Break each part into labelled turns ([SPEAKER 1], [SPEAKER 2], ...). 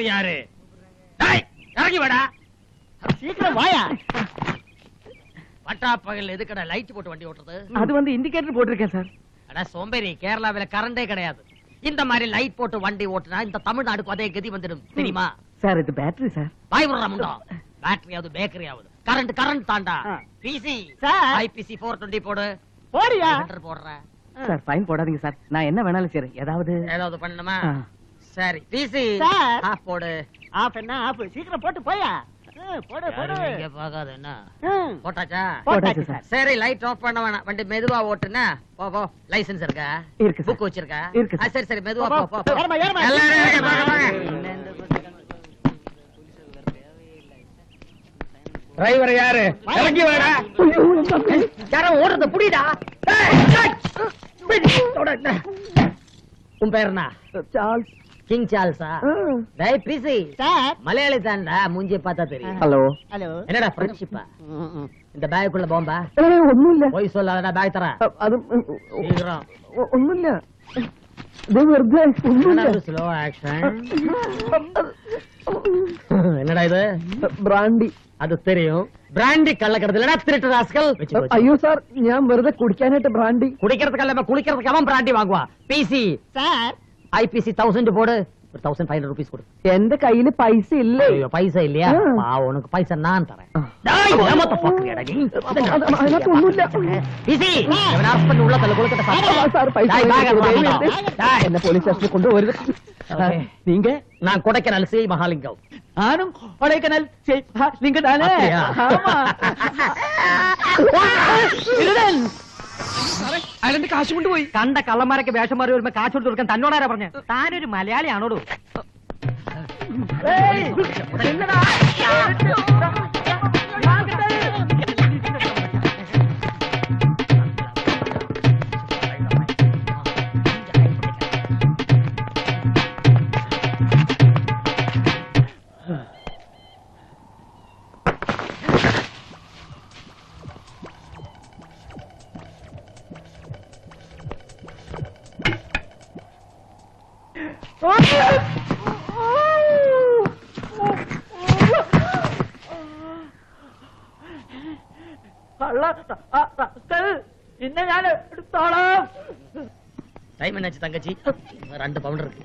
[SPEAKER 1] Driver யாரு? இறங்கி வாடா.
[SPEAKER 2] சீக்கிரம் வாயா.
[SPEAKER 1] பட்டா பகல் எதுக்கடா லைட் போட்டு வண்டி ஓட்டுறது?
[SPEAKER 2] அது வந்து இண்டிகேட்டர் போட்டிருக்கேன் சார்.
[SPEAKER 1] அட சோம்பேறி, கேரளாவில கரண்டே கிடையாது. இந்த மாதிரி லைட் போட்டு வண்டி ஓட்டுனா இந்த தமிழ்நாடுக்கு அதே கதி வந்துடும் தெரியுமா?
[SPEAKER 2] சார் இது பேட்டரி சார்.
[SPEAKER 1] வாய் விடுறா முண்டா. பேட்டரியாவது பேக்கரியாவது கரண்ட் தாண்டா. பிசி
[SPEAKER 2] சார்
[SPEAKER 1] ஐபிசி 420 போடு.
[SPEAKER 2] போறியா?
[SPEAKER 1] போடுற
[SPEAKER 2] சார் ஃபைன் போடாதீங்க சார். நான் என்ன வேணாலும் சரி
[SPEAKER 1] ஏதாவது பண்ணணுமா? சரி பிசி ஆஃப் போடு.
[SPEAKER 2] ஆஃப் என்ன ஆஃப்? சீக்கிரம் போட்டு போயா. போடு போடு.
[SPEAKER 1] இங்க பாக்காத என்ன போட்டாச்சா?
[SPEAKER 2] போட்டாச்சு சார்.
[SPEAKER 1] சரி லைட் ஆஃப் பண்ண வேணாம். வண்டி மெதுவா ஓட்டுனா போ போ. லைசென்ஸ் இருக்கா?
[SPEAKER 2] இருக்கு.
[SPEAKER 1] புக் வச்சிருக்கா?
[SPEAKER 2] இருக்கு.
[SPEAKER 1] சரி சரி மெதுவா போ போ.
[SPEAKER 2] ஏறமா ஏறமா.
[SPEAKER 1] டிரைவர் யாரு? இறங்கி வாடா. யாரோ ஓடுறத புடிடா. உன் பேர் என்ன?
[SPEAKER 2] சார்ல்ஸ்.
[SPEAKER 1] கிங் சார்ல்ஸா? டேய் பிசி
[SPEAKER 2] சார்.
[SPEAKER 1] மலையாளி தான்டா, மூஞ்சி பார்த்தா தெரியும்.
[SPEAKER 2] Hello hello.
[SPEAKER 1] என்னடா ஃப்ரெண்ட்ஷிப்பா? இந்த பேக்குள்ள போம்பா?
[SPEAKER 2] ஒண்ணும் இல்ல.
[SPEAKER 1] போய் சொல்லாதடா, பேக் தரேன்.
[SPEAKER 2] அது
[SPEAKER 1] சீக்கிரம்.
[SPEAKER 2] ஒண்ணும் இல்ல.
[SPEAKER 1] Slow action. என்னடா இது?
[SPEAKER 2] பிராண்டி.
[SPEAKER 1] അത് தெரியும். ബ്രാൻഡി കള്ളക്കടത്തിലടാ തിരുട്ട് റാസ്കൽ.
[SPEAKER 2] അയ്യോ സാർ, ഞാൻ വെറുതെ കുടിക്കാനായിട്ട് ബ്രാൻഡി.
[SPEAKER 1] കുടിக்கிறதுக்கല്ല, കുളിக்கிறதுக்கு அவன் பிராண்டி வாங்குவா. பிசி சார் ஐபிசி 1000 போடு. 1500 ரூபீஸ் கொடு.
[SPEAKER 2] എന്റെ കയ്യില് പൈസ ഇല്ലേ?
[SPEAKER 1] ஐயோ பைசா இல்லையா? பாவம், உனக்கு பைசா நான் தரேன். டேய் ஏமாத்த பாக்குறியாடா நீ?
[SPEAKER 2] അതിനകത്ത് ഒന്നുമില്ല.
[SPEAKER 1] பிசி இவன் அரெஸ்ட் பண்ணி உள்ள தள்ள கொடுக்கட்ட
[SPEAKER 2] സാർ പൈസ എന്നെ പോലീസ് സ്റ്റേഷനിൽ കൊണ്ടുപോകരുത്. நீங்க?
[SPEAKER 1] நான் கொடைக்கானல் சி மகாலிங்கம்.
[SPEAKER 2] நானும் கொடைக்கானல் நீங்க தானே? അയാളെന്റെ കാശ് കൊണ്ടുപോയി.
[SPEAKER 1] കണ്ട കള്ളന്മാരൊക്കെ വേഷം മാറി വരുമ്പോ കാശ് കൊടുത്ത് കൊടുക്കാൻ തന്നോടാരാ പറഞ്ഞ? താനൊരു മലയാളിയാണോടോ?
[SPEAKER 2] ഇന്ന് ഞാൻ എടുത്തോളാം.
[SPEAKER 1] ടൈം എന്നാச்சு തങ്കച്ചി? 2 പൗണ്ട് இருக்கு.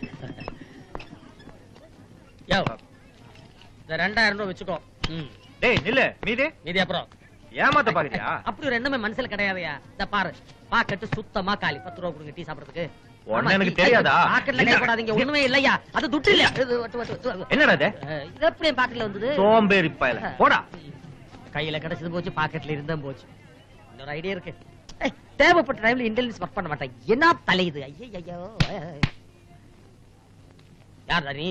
[SPEAKER 1] யோ இந்த 2000 ரூபாய் வெச்சுக்கோ.
[SPEAKER 3] டேய் நில்லு. மீதி
[SPEAKER 1] அப்புறம்
[SPEAKER 3] ஏமாத்த பாக்குறியா?
[SPEAKER 1] அப்படி ஒரு எண்ணமே மனசுல கிடையாதுயா. இந்த பாரு, பாக்கெட் சுத்தமா காலி. 10 ரூபாய் கொடுங்க டீ சாப்பிடுறதுக்கு.
[SPEAKER 3] ஒண்ணு எனக்கு தெரியாதா?
[SPEAKER 1] பாக்கெட்ல கை போடாதீங்க, ஒண்ணுமே இல்லையா. அது துட்டு இல்ல.
[SPEAKER 3] என்னடா இது?
[SPEAKER 1] இது எப்படி பாக்கெட்ல வந்தது?
[SPEAKER 3] சோம்பேறி பயல. போடா.
[SPEAKER 1] கையில கிடைச்சது போச்சு, பாக்கெட்ல இருந்தா போச்சு. இன்னொரு ஐடியா இருக்கு. தேவைப்பட்ட டைம்ல இன்டெலிஜென்ஸ் ஒர்க் பண்ண மாட்டேன். என்ன தலை இது? ஐயோ. யார் நீ?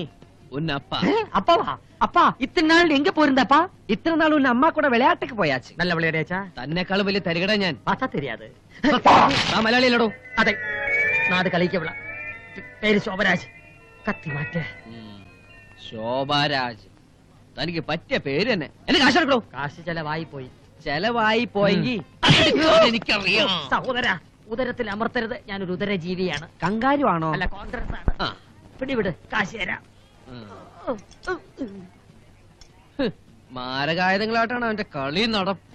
[SPEAKER 2] உன் அப்பா.
[SPEAKER 1] அப்பாவா? அப்பா இத்தனை நாள் எங்க போயிருந்தப்பா?
[SPEAKER 2] ഇത്ര നാൾ ഉന്ന അമ്മ കൂടെ വിളയാട്ടക്ക് പോയാச்சு.
[SPEAKER 1] நல்ல விளையாடியாச்சா?
[SPEAKER 2] തന്നെക്കാളും വലിയ തരികട ഞാൻ.
[SPEAKER 1] பார்த்தா தெரியாது.
[SPEAKER 2] ആ മലയാളിയിലടോ.
[SPEAKER 1] അതെ, നാട് കളിക്കവിള. പേര് ശോഭരാജ്. കത്തി മാറ്റ്.
[SPEAKER 2] ശോഭരാജ്. തനിക്ക് പറ്റിയ പേര് തന്നെ. എന്നെ കാശ് എടുക്കണോ?
[SPEAKER 1] കാശ് ചെലവായി പോയി.
[SPEAKER 2] ചെലവായി പോയെങ്കിൽ എനിക്കറിയാം.
[SPEAKER 1] സഹോദര, ഉദരത്തിൽ അമർത്തരുത്. ഞാനൊരു ഉദരജീവിയാണ്.
[SPEAKER 2] കങ്കാരു ആണോ?
[SPEAKER 1] അല്ല, കോൺഗ്രസ് ആണ്. പിടിവിട്, കാശ് തരാം.
[SPEAKER 2] മാരകായുധങ്ങളായിട്ടാണ് അവന്റെ കളി നടപ്പ്.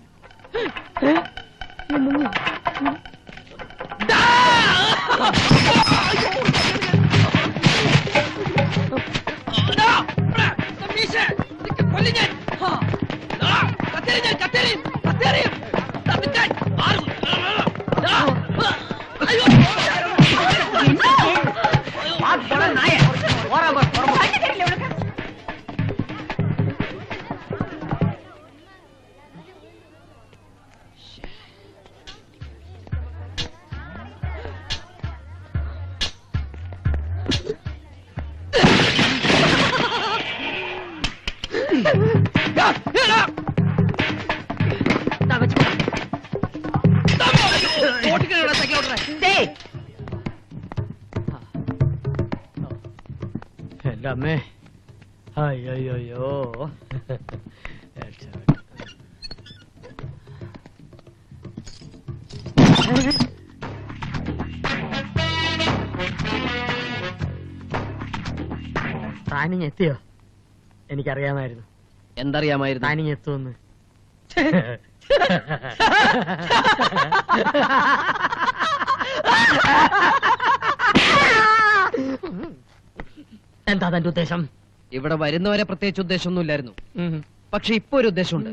[SPEAKER 1] எல்லாமே ஐயோ. പ്ലാനിങ് എത്തിയോ? എനിക്കറിയാമായിരുന്നു
[SPEAKER 4] എന്തറിയാമായിരുന്നു?
[SPEAKER 1] താനിങ് എത്തുമെന്ന്. എന്താ തന്റെ ഉദ്ദേശം?
[SPEAKER 4] ഇവിടെ വരുന്നവരെ പ്രത്യേകിച്ച് ഉദ്ദേശമൊന്നുമില്ലായിരുന്നു. പക്ഷെ ഇപ്പൊ ഒരു ഉദ്ദേശമുണ്ട്.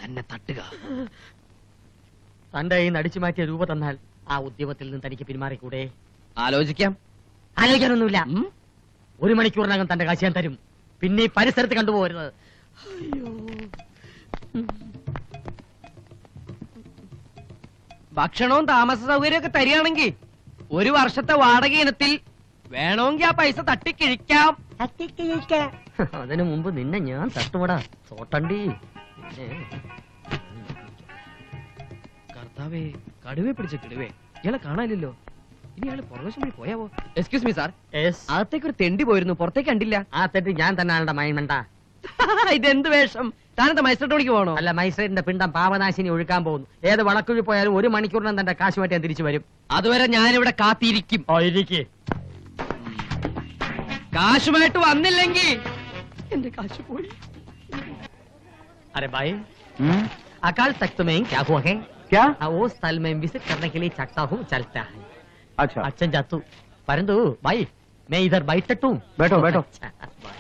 [SPEAKER 4] തന്നെ തട്ടുക.
[SPEAKER 1] തന്റെ ഈ നടിച്ചു മാറ്റിയ രൂപ തന്നാൽ ആ ഉദ്യമത്തിൽ നിന്ന് തനിക്ക് പിന്മാറിക്കൂടെ?
[SPEAKER 4] ആലോചിക്കാം.
[SPEAKER 1] ആലോചിക്കാനൊന്നുമില്ല. 1 മണിക്കൂറിനകം തന്റെ കാശ് ഞാൻ തരും. പിന്നെ ഈ പരിസരത്ത് കണ്ടുപോകരുത്.
[SPEAKER 4] ഭക്ഷണവും താമസ സൗകര്യമൊക്കെ തരികയാണെങ്കിൽ 1 വർഷത്തെ വാടക ഇനത്തിൽ വേണമെങ്കിൽ ആ പൈസ തട്ടിക്കിഴിക്കാം.
[SPEAKER 1] അതിനു മുമ്പ് നിന്നെ ഞാൻ തട്ടുപടാ തോട്ടണ്ടി.
[SPEAKER 4] കർത്താവേ, കടുവേ പിടിച്ച കിടുവേ, ഇയാളെ കാണാനില്ലല്ലോ. ഇനി ഇയാള് പുറവശം വഴി പോയാവോ? എക്സ്ക്യൂസ് മീ സാർ, അകത്തേക്ക് ഒരു തെണ്ടി പോയിരുന്നു, പുറത്തേക്ക് കണ്ടില്ല.
[SPEAKER 1] ആ തെറ്റി ഞാൻ തന്നെ ആളുടെ മൈൻമണ്ട.
[SPEAKER 4] ഇതെന്ത് വേഷം? താനെന്താ മജിസ്ട്രേറ്റ് പണിക്ക് പോകണോ?
[SPEAKER 1] അല്ല, മൈസൂരിന്റെ പിണ്ടം പാവനാശിനി ഒഴുക്കാൻ പോകുന്നു. ഏത് വളക്കുഴി പോയാലും 1 മണിക്കൂറിനും തന്റെ കാശ് മാറ്റി ഞാൻ തിരിച്ചു വരും.
[SPEAKER 4] അതുവരെ ഞാനിവിടെ കാത്തിരിക്കും. കാശുമായിട്ട് വന്നില്ലെങ്കിൽ എന്റെ കാശ് പോയി.
[SPEAKER 1] अरे भाई, अकाल तख्त में क्या हुआ है?
[SPEAKER 3] क्या?
[SPEAKER 1] वो स्थल में विजिट करने के लिए चाहता हूँ, चलता है.
[SPEAKER 3] अच्छा
[SPEAKER 1] अच्छा जातू, परंतु भाई मैं इधर बैठ सकता हूँ?
[SPEAKER 3] बैठो बैठो.
[SPEAKER 1] अच्छा, bye.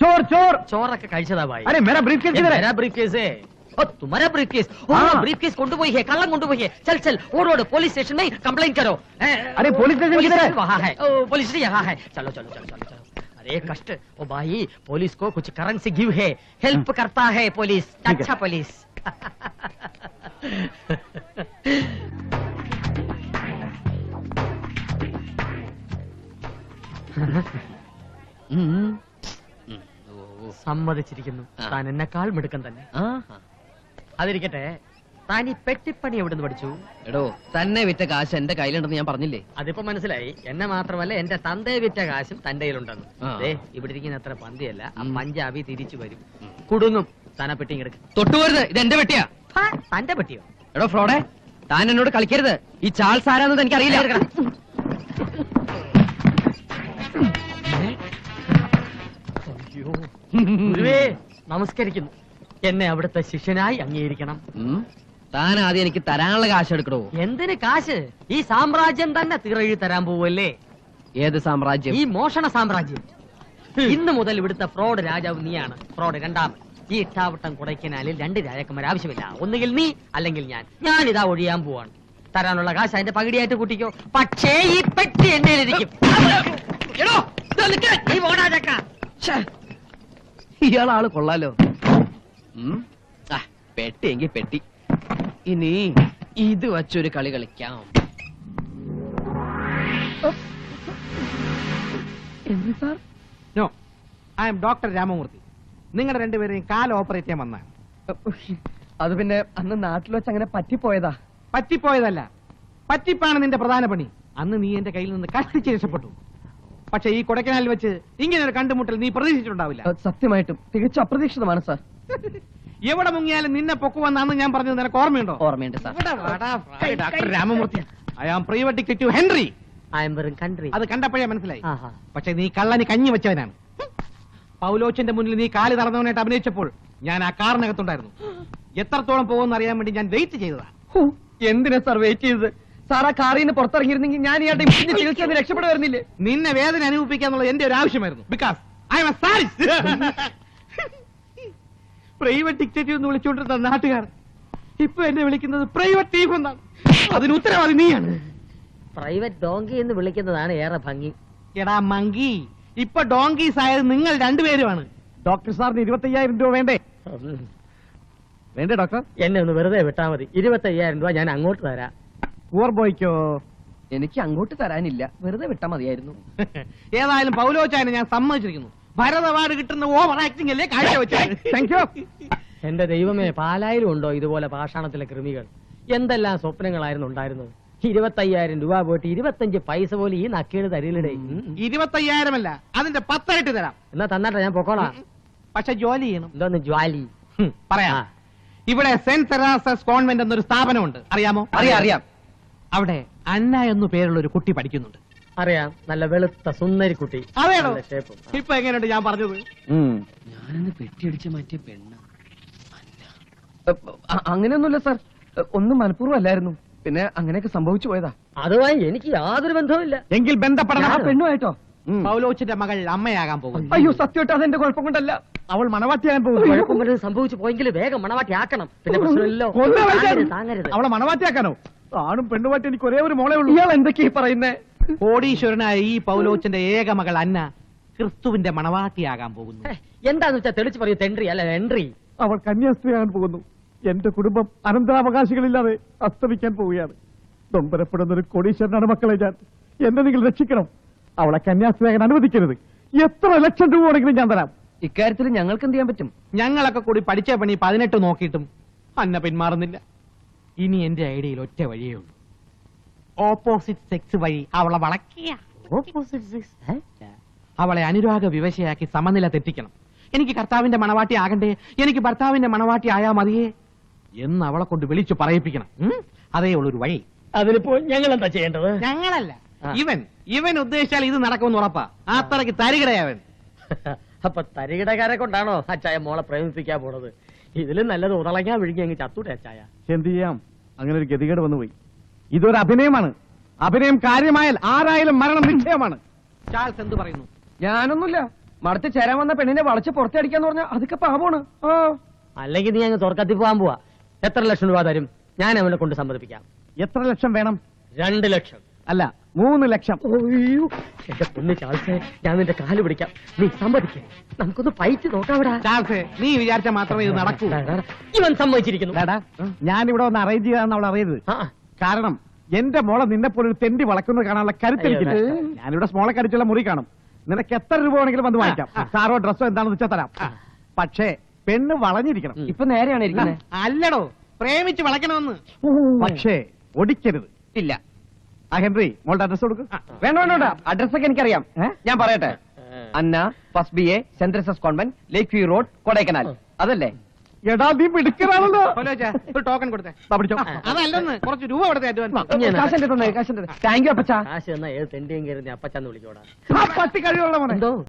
[SPEAKER 3] चोर चोर.
[SPEAKER 1] ചോറൊക്കെ കഴിച്ചതാ ഭായി.
[SPEAKER 3] अरे मेरा ब्रीफकेस किधर है?
[SPEAKER 1] मेरा ब्रीफकेस है. ओ तुम्हारा ब्रीफकेस? ओ ब्रीफकेस കൊണ്ടുപോയി है, कल्ला കൊണ്ടുപോയി है. चल चल ओड पुलिस स्टेशन में कंप्लेंट करो.
[SPEAKER 3] अरे पुलिस स्टेशन किधर है?
[SPEAKER 1] वहाँ है. ओ पुलिस स्टेशन यहाँ है. चलो चलो चलो चलो चलो. अरे कष्ट. ओ भाई, पुलिस को कुछ करेंसी गिव है, हेल्प करता है पुलिस. अच्छा पुलिस. സമ്മതിച്ചിരിക്കുന്നു. താൻ എന്നെക്കാൾ മിടുക്കൻ തന്നെ. അതിരിക്കട്ടെ, താൻ ഈ പെട്ടിപ്പണി എവിടെ നിന്ന് പഠിച്ചു?
[SPEAKER 4] എടോ, തന്നെ വിറ്റ കാശ് എന്റെ കയ്യിലുണ്ടെന്ന് ഞാൻ പറഞ്ഞില്ലേ?
[SPEAKER 1] അതിപ്പോ മനസ്സിലായി. എന്നെ മാത്രമല്ല, എന്റെ തന്തയെ വിറ്റ കാശും തന്റെ കയ്യിലുണ്ടെന്ന്.
[SPEAKER 4] ആ.
[SPEAKER 1] ഇവിടെ ഇരിക്കുന്ന അത്ര പന്തിയല്ല. ആ പഞ്ചാബി തിരിച്ചു വരും, കുടുങ്ങും. താനാ പെട്ടി എടുക്കും.
[SPEAKER 4] തൊട്ടുപോരുത്, ഇത് എന്റെ പെട്ടിയാ.
[SPEAKER 1] തന്റെ പെട്ടിയോ?
[SPEAKER 4] എടോ ഫ്രോഡേ, താൻ എന്നോട് കളിക്കരുത്. ഈ ചാൾസ് ആരാന്നത് എനിക്ക് അറിയില്ല.
[SPEAKER 1] ഗുരുവേ, നമസ്കരിക്കുന്നു. എന്നെ അവിടുത്തെ ശിഷ്യനായി അംഗീകരിക്കണം.
[SPEAKER 4] താൻ ആദ്യം എനിക്ക് തരാനുള്ള കാശ് എടുക്കണോ?
[SPEAKER 1] എന്തിന് കാശ്? ഈ സാമ്രാജ്യം തന്നെ തീറെഴുതി തരാൻ പോവല്ലേ.
[SPEAKER 4] ഏത് സാമ്രാജ്യം?
[SPEAKER 1] ഈ മോഷണ സാമ്രാജ്യം. ഇന്ന് മുതൽ ഇവിടുത്തെ ഫ്രോഡ് രാജാവ് നീയാണ്. ഫ്രോഡ് രണ്ടാമൻ. ഈ ഇട്ടാവട്ടം കൊടൈക്കനാലിൽ 2 രാജാക്കന്മാർ ആവശ്യമില്ല. ഒന്നുകിൽ നീ, അല്ലെങ്കിൽ ഞാൻ ഇതാ ഒഴിയാൻ പോവാണ്. തരാനുള്ള കാശ് അതിന്റെ പകുതിയായിട്ട് കൂട്ടിക്കോ. പക്ഷേ ഈ പെട്ടി എന്റെ ഇരിക്കും. നീ പോടാ ചക്ക.
[SPEAKER 4] ഇയാളാള് കൊള്ളാലോ. പെട്ടി എങ്കിൽ പെട്ടി. ഇനി ഇത് വച്ചൊരു കളി കളിക്കാം.
[SPEAKER 2] No, I am doctor Ramamurthy. നിങ്ങളുടെ രണ്ടുപേരെയും കാൽ ഓപ്പറേറ്റ് ചെയ്യാൻ വന്നാണ്.
[SPEAKER 4] അത് പിന്നെ അന്ന് നാട്ടിൽ വെച്ച് അങ്ങനെ പറ്റിപ്പോയതാ.
[SPEAKER 2] പറ്റിപ്പോയതല്ല, പറ്റിപ്പാണ് നിന്റെ പ്രധാന പണി. അന്ന് നീ എന്റെ കയ്യിൽ നിന്ന് കഷ്ടിച്ച് രക്ഷപ്പെട്ടു. പക്ഷെ ഈ കൊടൈക്കനാലിൽ വെച്ച് ഇങ്ങനെ ഒരു കണ്ടുമുട്ടൽ നീ പ്രതീക്ഷിച്ചിട്ടുണ്ടാവില്ല.
[SPEAKER 4] സത്യമായിട്ടും തികച്ചും അപ്രതീക്ഷിതമാണ് സാർ.
[SPEAKER 2] എവിടെ മുങ്ങിയാലും നിന്നെ പൊക്കുവെന്നാണ് ഞാൻ പറഞ്ഞത്. നിനക്ക് ഓർമ്മയുണ്ടോ?
[SPEAKER 4] ഓർമ്മയുണ്ട് sir.
[SPEAKER 2] Doctor Ramamurthy, I am private detective Henry.
[SPEAKER 1] Country.
[SPEAKER 2] അത് കണ്ടപ്പോഴേ മനസ്സിലായി. പക്ഷെ നീ കള്ളന് കഞ്ഞി വെച്ചവനാണ്. പൗലോച്ചന്റെ മുന്നിൽ നീ കാല് നടന്നവനായിട്ട് അഭിനയിച്ചപ്പോൾ ഞാൻ ആ കാറിനകത്തുണ്ടായിരുന്നു. എത്രത്തോളം പോകുമെന്ന് അറിയാൻ വേണ്ടി ഞാൻ വെയിറ്റ് ചെയ്തതാ.
[SPEAKER 4] എന്തിനാ സാർ വെയിറ്റ് ചെയ്തത്? സാർ ആ കാറിൽ നിന്ന് പുറത്തിറങ്ങിയിരുന്നെങ്കിൽ ഞാൻ ഇയാളുടെ ചികിത്സ രക്ഷപ്പെടുവായിരുന്നില്ലേ?
[SPEAKER 2] നിന്നെ വേദന അനുഭവിപ്പിക്കാന്നുള്ളത് എന്റെ ഒരു ആവശ്യമായിരുന്നു. Because I M A sadist. Private detective എന്ന് വിളിച്ചുകൊണ്ടിരുന്ന നാട്ടുകാർ ഇപ്പൊ എന്നെ വിളിക്കുന്നത് പ്രൈവറ്റ് തീഫ് എന്നാണ്. അതിന് ഉത്തരവാദി നീയാണ്.
[SPEAKER 1] പ്രൈവറ്റ് ഡോങ്കി എന്ന് വിളിക്കുന്നതാണ് ഏറെ ഭംഗി.
[SPEAKER 2] എടാ മങ്കി, ഇപ്പൊ ഡോങ്കീസ് ആയത് നിങ്ങൾ രണ്ടുപേരുമാണ്. ഡോക്ടർ സാറിന് 25,000 രൂപ വേണ്ടേ? വേണ്ടേ ഡോക്ടർ?
[SPEAKER 1] എന്നെ ഒന്ന് വെറുതെ വിട്ടാ മതി. 25,000 രൂപ ഞാൻ അങ്ങോട്ട് തരാം.
[SPEAKER 2] പൂർ ബോയ്ക്കോ?
[SPEAKER 4] എനിക്ക് അങ്ങോട്ട് തരാനില്ല, വെറുതെ വിട്ടാ മതിയായിരുന്നു.
[SPEAKER 2] ഏതായാലും പൗലോച്ചായനെ ഞാൻ സമ്മതിച്ചിരിക്കുന്നു. ഭരത് അവാർഡ് കിട്ടുന്ന ഓവർ ആക്ടിംഗ് അല്ലേ കാഴ്ചവെച്ചത്. Thank you.
[SPEAKER 1] എന്റെ ദൈവമേ, പാലായിലും ഉണ്ടോ ഇതുപോലെ പാഷാണത്തിലെ കൃമികൾ? എന്തെല്ലാം സ്വപ്നങ്ങളായിരുന്നു ഉണ്ടായിരുന്നത്. 25,000 രൂപ പോയിട്ട് 25 പൈസ പോലും ഈ നക്കേട് തരില്ലടേ.
[SPEAKER 2] 25,000 അല്ല, അതിന്റെ 10 ആയിട്ട് തരാം.
[SPEAKER 1] എന്നാ തന്നാട്ടെ, ഞാൻ പൊക്കോളാം.
[SPEAKER 2] പക്ഷെ ജോലി ചെയ്യണം.
[SPEAKER 1] എന്തോന്ന് ജ്വാലി?
[SPEAKER 2] പറയാ. ഇവിടെ സെന്റ് തെരേസസ് കോൺവെന്റ് എന്നൊരു സ്ഥാപനമുണ്ട്, അറിയാമോ?
[SPEAKER 4] അറിയാം അറിയാം.
[SPEAKER 2] അവിടെ അന്ന എന്നു പേരുള്ള ഒരു കുട്ടി പഠിക്കുന്നുണ്ട്.
[SPEAKER 1] അറിയാം, നല്ല വെളുത്ത സുന്ദരി കുട്ടി.
[SPEAKER 2] അറിയാലോ?
[SPEAKER 1] നല്ല shape ഉം.
[SPEAKER 2] ഇപ്പൊ എങ്ങനെയുണ്ട് ഞാൻ പറഞ്ഞത്?
[SPEAKER 4] ഞാനൊന്ന് പെട്ടിയടിച്ച് മാറ്റിയ പെണ്ണ. അങ്ങനെയൊന്നുമില്ല സാർ, ഒന്നും മനഃപൂർവ്വം അല്ലായിരുന്നു. പിന്നെ അങ്ങനെയൊക്കെ സംഭവിച്ചു പോയതാ.
[SPEAKER 1] അതുമായി എനിക്ക് യാതൊരു ബന്ധവുമില്ല.
[SPEAKER 2] എങ്കിൽ ബന്ധപ്പെടണം.
[SPEAKER 4] ആ പെണ്ണുമായിട്ടോ?
[SPEAKER 2] പൗലോച്ചിന്റെ മകൾ അമ്മയാകാൻ പോകുന്നു.
[SPEAKER 4] അയ്യോ സത്യമായിട്ട് അതെന്റെ കുഴപ്പം കൊണ്ടല്ല.
[SPEAKER 2] അവൾ മണവാട്ടിയാകാൻ പോകുന്നു.
[SPEAKER 1] കുഴപ്പം വല്ലതും സംഭവിച്ചു പോയെങ്കിൽ വേഗം മണവാട്ടി ആക്കണം. പിന്നെ പ്രശ്നമില്ലല്ലോ. താങ്ങരുത്.
[SPEAKER 2] അവളെ മണവാട്ടിയാക്കാനോ? ആണും പെണ്ണുമായിട്ട് എനിക്ക് ഒരേ ഒരു മോളെ ഉള്ളൂ.
[SPEAKER 4] ഇയാൾ എന്തൊക്കെയാ പറയുന്നേ?
[SPEAKER 2] കോടീശ്വരനായ ഈ പൗലോച്ചന്റെ ഏക മകൾ അന്ന ക്രിസ്തുവിന്റെ മണവാട്ടിയാകാൻ പോകുന്നു.
[SPEAKER 1] എന്താന്ന് വെച്ചാ തെളിച്ച് പറയൂ. തെൻട്രി അല്ല എൻട്രി.
[SPEAKER 3] അവൾ കന്യാസ്ത്രീയാകാൻ പോകുന്നു. എന്റെ കുടുംബം അനന്തരാവകാശികളില്ലാതെ അസ്തമിക്കാൻ പോവുകയാണ്. നൊമ്പരപ്പെടുന്ന ഒരു കോടീശ്വരനാണ് മക്കളെ ഞാൻ. എന്നെ നിങ്ങൾ രക്ഷിക്കണം. അവളെ കന്യാസ്ത്രീയാകാൻ അനുവദിക്കരുത്. എത്ര ലക്ഷം രൂപ ആണെങ്കിലും ഞാൻ തരാം.
[SPEAKER 4] ഇക്കാര്യത്തിൽ ഞങ്ങൾക്ക് എന്ത് ചെയ്യാൻ പറ്റും?
[SPEAKER 2] ഞങ്ങളൊക്കെ കൂടി പഠിച്ച പണി 18 നോക്കിയിട്ടും അന്ന പിന്മാറുന്നില്ല. ഇനി എന്റെ ഐഡിയയിൽ ഒറ്റ വഴിയേ ഉള്ളൂ. ഓപ്പോസിറ്റ് സെക്സ് വഴി അവളെ വളയ്ക്കുക. അവളെ അനുരാഗ വിവശയാക്കി സമനില തെറ്റിക്കണം. എനിക്ക് കർത്താവിന്റെ മണവാട്ടി ആകണ്ടേ, എനിക്ക് ഭർത്താവിന്റെ മണവാട്ടി ആയാ മതിയേ എന്ന് അവളെ കൊണ്ട് വിളിച്ചു പറയിപ്പിക്കണം. അതേ ഉള്ളൊരു വഴി.
[SPEAKER 1] അതിനിപ്പോ ഞങ്ങൾ എന്താ ചെയ്യേണ്ടത്?
[SPEAKER 2] ഞങ്ങളല്ല, ഇവൻ ഉദ്ദേശിച്ചാൽ ഇത് നടക്കുമെന്ന് ഉറപ്പാ. അത്രയ്ക്ക് തരികിടയവൻ.
[SPEAKER 1] അപ്പൊ തരികിടക്കാരെ കൊണ്ടാണോ അച്ചായ മോളെ പ്രേമിപ്പിക്കാൻ പോണത്? ഇതിലും നല്ലത് ഉടളങ്ങാൻ വിഴുങ്ങി അങ്ങ് ചത്തൂടെ അച്ചായ.
[SPEAKER 3] എന്ത് ചെയ്യാം, അങ്ങനെ ഒരു ഗതികേട് വന്നുപോയി. ഇതൊരു അഭിനയമാണ്. അഭിനയം കാര്യമായാൽ ആരായാലും മരണം നിശ്ചയമാണ്.
[SPEAKER 2] ചാൾസ് എന്ത് പറയുന്നു?
[SPEAKER 4] ഞാനൊന്നുമില്ല. മടത്ത് ചേരാൻ വന്ന പെണ്ണിനെ വളച്ച് പുറത്തടിക്കാന്ന് പറഞ്ഞാൽ അതൊക്കെ പാപമാണ്.
[SPEAKER 1] അല്ലെങ്കിൽ നീ അങ്ങ് തുറക്കത്തി പോകാൻ പോവാ. എത്ര ലക്ഷം രൂപ തരും? ഞാൻ അവനെ കൊണ്ട് സമ്മതിപ്പിക്കാം.
[SPEAKER 3] എത്ര ലക്ഷം വേണം?
[SPEAKER 1] 2 ലക്ഷം.
[SPEAKER 3] അല്ല, 3 ലക്ഷം.
[SPEAKER 1] അയ്യോ, എന്റെ പൊന്ന് ചാൾസേ, ഞാൻ നിന്റെ കാല് പിടിക്കാം. നീ സമ്മതിക്കേ. നമുക്കൊന്ന് പൈറ്റ് നോക്കാവിടാ.
[SPEAKER 2] ചാൾസേ, നീ വിചാരിച്ച മാത്രമേ ഇത് നടക്കൂ.
[SPEAKER 1] ഇവൻ സമ്മതിച്ചിരിക്കുന്നു.
[SPEAKER 3] ഞാനിവിടെ ഒന്ന് അറേഞ്ച് ചെയ്യാന്ന് അവൾ അറിയരുത്.
[SPEAKER 1] ആ,
[SPEAKER 3] കാരണം എന്റെ മോളെ നിന്നെ പോലെ ഒരു തെണ്ടി വളക്കുന്നത് കാണാനുള്ള കരുത്തെനിക്കില്ല.
[SPEAKER 1] അയ്യോ.
[SPEAKER 3] ഞാനിവിടെ സ്മോളെ കടിച്ചുള്ള മുറി കാണും. നിനക്ക് എത്ര രൂപ വേണമെങ്കിലും വന്ന് വാങ്ങിക്കാം. സാറോ ഡ്രസ്സോ എന്താണെന്ന് വെച്ചാൽ തരാം. പക്ഷേ പെണ്ണ് വളഞ്ഞിരിക്കണം.
[SPEAKER 4] ഇപ്പൊ നേരെയാണ് ഇരിക്കുന്നത്.
[SPEAKER 2] അല്ലടോ, പ്രേമിച്ച് വളയ്ക്കണമെന്ന്.
[SPEAKER 3] പക്ഷേ ഒടിക്കരുത്.
[SPEAKER 4] ഇല്ല.
[SPEAKER 3] ആ ഹെൻറി, മോളുടെ അഡ്രസ് കൊടുക്കും.
[SPEAKER 4] വേണ്ട വേണ്ട വേണ്ട, അഡ്രസ്സൊക്കെ എനിക്കറിയാം. ഞാൻ പറയട്ടെ. അന്ന first BA Saint Teresa's Convent, Lake View Road, Kodaikanal. അതല്ലേ?
[SPEAKER 3] എടാ നീ മിടുക്കനാണല്ലോ.
[SPEAKER 2] ഒരു ടോക്കൺ കൊടുത്തേ.
[SPEAKER 3] പിടിച്ചോ.
[SPEAKER 2] അതല്ലെന്ന്, കുറച്ച് രൂപ കൊടുത്തേ അഡ്വാൻസ്.
[SPEAKER 4] കാശ് എന്റെ തന്നെ. താങ്ക് യു അപ്പച്ചാ.
[SPEAKER 1] കാശ് എന്നാ ഏത് തെണ്ടിയും കയറി അപ്പച്ചാന്ന് വിളിക്കോടാ.
[SPEAKER 3] ആ പട്ടി കഴിവുള്ള മോനെ.
[SPEAKER 1] എന്തോ